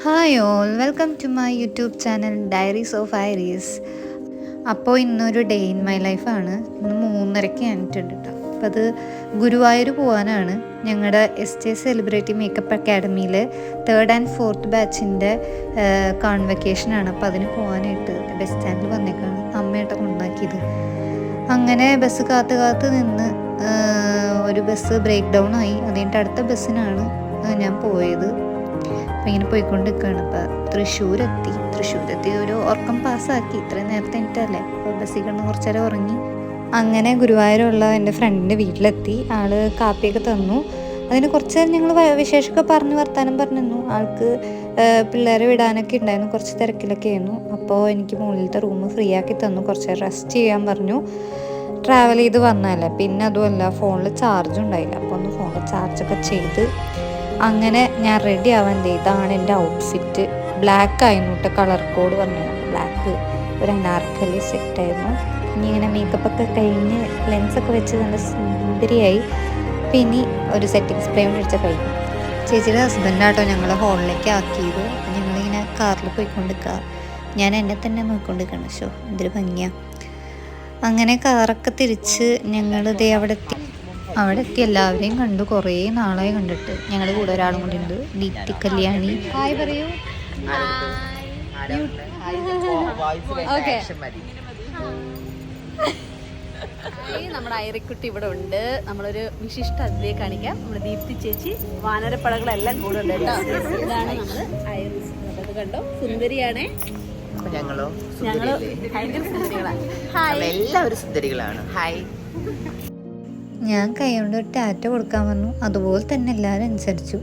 Hi all, welcome to my YouTube channel diaries of Iris. അപ്പോൾ ഇന്നൊരു day in my ലൈഫാണ്. ഇന്ന് 3:30 ആയിട്ടുണ്ട് കേട്ടോ. അപ്പോൾ അത് ഗുരുവായൂർ പോകാനാണ്. ഞങ്ങളുടെ SJ സെലിബ്രിറ്റി മേക്കപ്പ് അക്കാഡമിയിൽ 3rd and 4th ബാച്ചിൻ്റെ കോൺവെക്കേഷനാണ്. അപ്പോൾ അതിന് പോകാനായിട്ട് ബസ് സ്റ്റാൻഡിൽ വന്നേക്കാണ് അമ്മയായിട്ട് കൊണ്ടാക്കിയത്. അങ്ങനെ ബസ് കാത്ത് നിന്ന് ഒരു ബസ് ബ്രേക്ക് ഡൗൺ ആയി. അതിൻ്റെ അടുത്ത ബസ്സിനാണ് ഞാൻ പോയത്. അപ്പോൾ ഇങ്ങനെ പോയിക്കൊണ്ട് നിൽക്കുകയാണ്. അപ്പോൾ തൃശ്ശൂരെത്തി ഒരു ഉറക്കം പാസ്സാക്കി. ഇത്രയും നേരത്തെ എനിക്കല്ലേ, അപ്പോൾ ബസ്സിൽ കിടന്ന് കുറച്ച് നേരം ഉറങ്ങി. അങ്ങനെ ഗുരുവായൂരുള്ള എൻ്റെ ഫ്രണ്ടിൻ്റെ വീട്ടിലെത്തി. ആൾ കാപ്പിയൊക്കെ തന്നു. അതിന് കുറച്ച് നേരം ഞങ്ങൾ വിശേഷമൊക്കെ വർത്താനം പറഞ്ഞു. ആൾക്ക് പിള്ളേരെ വിടാനൊക്കെ ഉണ്ടായിരുന്നു, കുറച്ച് തിരക്കിലൊക്കെ ആയിരുന്നു. അപ്പോൾ എനിക്ക് മുകളിലത്തെ റൂം ഫ്രീ ആക്കി തന്നു. കുറച്ച് നേരം റെസ്റ്റ് ചെയ്യാൻ പറഞ്ഞു. ട്രാവൽ ചെയ്ത് വന്നതല്ലേ, പിന്നെ അതുമല്ല ഫോണിൽ ചാർജും ഉണ്ടായില്ല. അപ്പോൾ ഒന്ന് ഫോണിൽ ചാർജൊക്കെ ചെയ്ത് അങ്ങനെ ഞാൻ റെഡി ആവാൻ. ഇതാണ് എൻ്റെ ഔട്ട്ഫിറ്റ്. ബ്ലാക്ക് ആയിരുന്നു കേട്ടോ, കളർ കോഡ് പറഞ്ഞു. ബ്ലാക്ക് ഒരു അനാർക്കലി സെറ്റായിരുന്നു. ഇനി ഇങ്ങനെ മേക്കപ്പൊക്കെ കഴിഞ്ഞ് ലെൻസൊക്കെ വെച്ച് നല്ല സുന്ദരിയായി. പിന്നെ ഒരു സെറ്റിംഗ് സ്പ്രേ കൊണ്ട് അടിച്ച കഴിഞ്ഞു. ചേച്ചിയുടെ ഹസ്ബൻഡാട്ടോ ഞങ്ങൾ ഹോളിലേക്ക് ആക്കിയത്. ഞങ്ങളിങ്ങനെ കാറിൽ പോയിക്കൊണ്ടിരിക്കുക. ഞാൻ എന്നെ തന്നെ നോക്കിക്കൊണ്ടിരിക്കണം. ഷോ എന്തൊരു ഭംഗിയാണ്. അങ്ങനെ കാറൊക്കെ തിരിച്ച് ഞങ്ങൾ ദേ അവിടെ എത്തി. എല്ലാവരെയും കണ്ടു. കുറേ നാളായി കണ്ടിട്ട്. ഞങ്ങളുടെ കൂടെ ഒരാളും കൂടി ഉണ്ട്, ദീപ്തി കല്യാണി. ഹായ് പറയൂ. നമ്മുടെ ഐറിക്കുട്ടി ഇവിടെ ഉണ്ട്. നമ്മളൊരു വിശിഷ്ട അതിഥിയെ കാണിക്കാം. നമ്മുടെ ദീപ്തി ചേച്ചി. വാനരപ്പടകളെല്ലാം കൂടെ ഉണ്ട് കേട്ടോ. ഇതാണ് നമ്മള് ഐറിസ്. അത് കണ്ടോ, സുന്ദരിയാണേ. ഞങ്ങളോ ഭയങ്കര സുന്ദരികളാണ്. എല്ലാവരും സുന്ദരികളാണ്. ഹായ്. ഞാൻ കൈ കൊണ്ട് ഒരു ടാറ്റ കൊടുക്കാൻ പറഞ്ഞു. അതുപോലെ തന്നെ എല്ലാവരും അനുസരിച്ചു.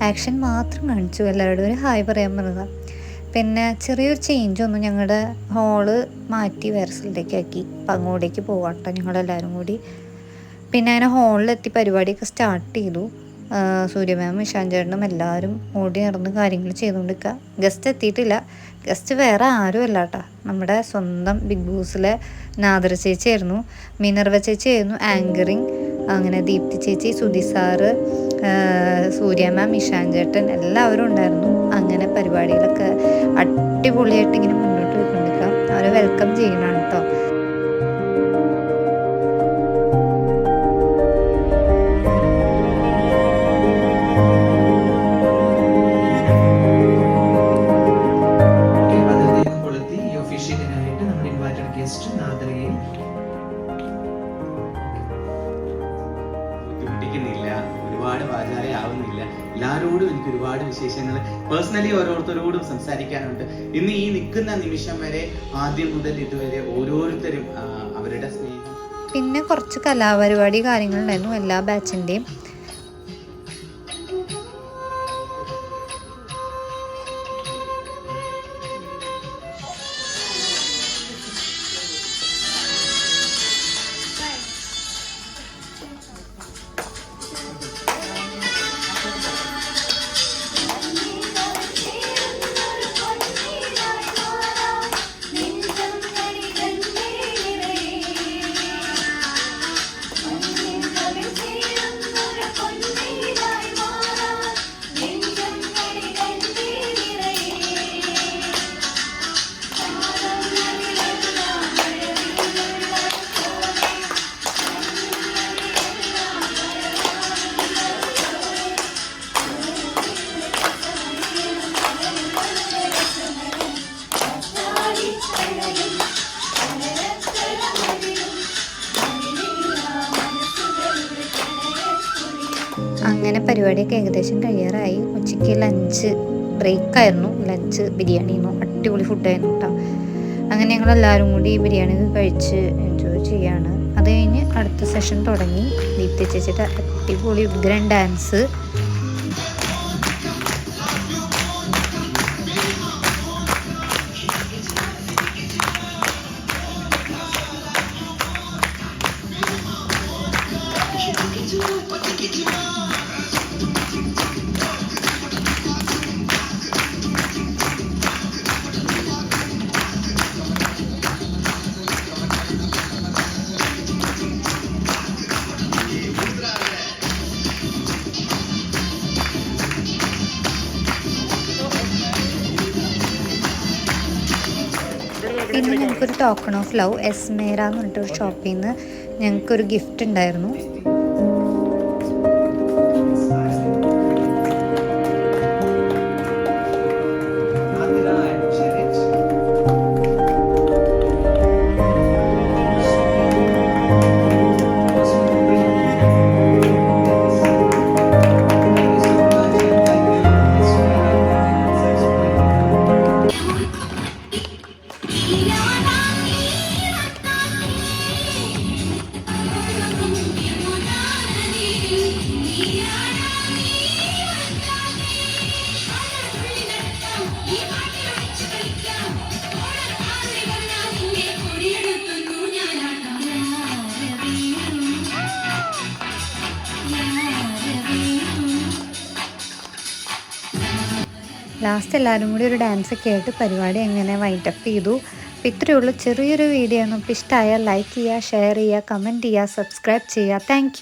ആക്ഷൻ മാത്രം കാണിച്ചു. എല്ലാവരോടും ഒരു ഹായ് പറയാൻ പറഞ്ഞതാണ്. പിന്നെ ചെറിയൊരു ചേഞ്ച് വന്നു. ഞങ്ങളുടെ ഹോള് മാറ്റി വേറെ സ്ഥലത്തേക്ക് ആക്കി. അപ്പം അങ്ങോട്ടേക്ക് പോവാട്ടോ ഞങ്ങളെല്ലാവരും കൂടി. പിന്നെ അങ്ങനെ ഹോളിലെത്തി പരിപാടിയൊക്കെ സ്റ്റാർട്ട് ചെയ്തു. സൂര്യ മാം, ഇഷാൻ ചേട്ടനും എല്ലാവരും ഓടി നടന്ന് കാര്യങ്ങൾ ചെയ്തുകൊണ്ടിരിക്കുക. ഗസ്റ്റ് എത്തിയിട്ടില്ല. ഗസ്റ്റ് വേറെ ആരും അല്ല കേട്ടോ, നമ്മുടെ സ്വന്തം ബിഗ് ബോസിലെ നാദർ ചേച്ചിയായിരുന്നു. മിനർവ ചേച്ചിയായിരുന്നു ആങ്കറിങ്. അങ്ങനെ ദീപ്തി ചേച്ചി, സുധി സാറ്, സൂര്യ മാം, ഇഷാൻ ചേട്ടൻ എല്ലാവരും ഉണ്ടായിരുന്നു. അങ്ങനെ പരിപാടികളൊക്കെ അടിപൊളിയായിട്ട് ഇങ്ങനെ മുന്നോട്ട് പോയിക്കൊണ്ടിരിക്കാം. അവരെ വെൽക്കം ചെയ്യണം കേട്ടോ. ഒരുപാട് വാചാലയാവുന്നില്ല. എല്ലാവരോടും എനിക്ക് ഒരുപാട് വിശേഷങ്ങൾ പേഴ്സണലി ഓരോരുത്തരോടും സംസാരിക്കാനുണ്ട്. ഇന്ന് ഈ നിൽക്കുന്ന നിമിഷം വരെ ആദ്യം മുതൽ ഇതുവരെ ഓരോരുത്തരും അവരുടെ സ്നേഹം. പിന്നെ കുറച്ച് കലാപരിപാടി കാര്യങ്ങളുണ്ടായിരുന്നു എല്ലാ ബാച്ചിൻ്റെയും. അങ്ങനെ പരിപാടിയൊക്കെ ഏകദേശം കഴിയാറായി. ഉച്ചയ്ക്ക് ലഞ്ച് ബ്രേക്കായിരുന്നു. ലഞ്ച് ബിരിയാണിയായിരുന്നു. അടിപൊളി ഫുഡായിരുന്നു കേട്ടോ. അങ്ങനെ ഞങ്ങളെല്ലാവരും കൂടി ബിരിയാണിയൊക്കെ കഴിച്ച് എൻജോയ് ചെയ്യാണ്. അത് കഴിഞ്ഞ് അടുത്ത സെഷൻ തുടങ്ങി. ദീപ്തി ചേച്ചിയുടെ അടിപൊളി ഉഗ്രൻ ഡാൻസ്. പിന്നെ ഞങ്ങൾക്കൊരു ടോക്കൺ ഓഫ് ലവ് എസ്മേര എന്ന് പറഞ്ഞിട്ടൊരു ഷോപ്പിൽ നിന്ന് ഞങ്ങൾക്കൊരു ഗിഫ്റ്റ് ഉണ്ടായിരുന്നു. ലാസ്റ്റ് എല്ലാവരും കൂടി ഒരു ഡാൻസൊക്കെ ആയിട്ട് പരിപാടി എങ്ങനെ വൈൻഡപ്പ് ചെയ്തു. അപ്പോൾ ഇത്രയേ ഉള്ളൂ, ചെറിയൊരു വീഡിയോ ആണ്. അപ്പോൾ ഇഷ്ടമായാൽ ലൈക്ക് ചെയ്യുക, ഷെയർ ചെയ്യുക, കമൻറ്റ് ചെയ്യുക, സബ്സ്ക്രൈബ് ചെയ്യുക. താങ്ക്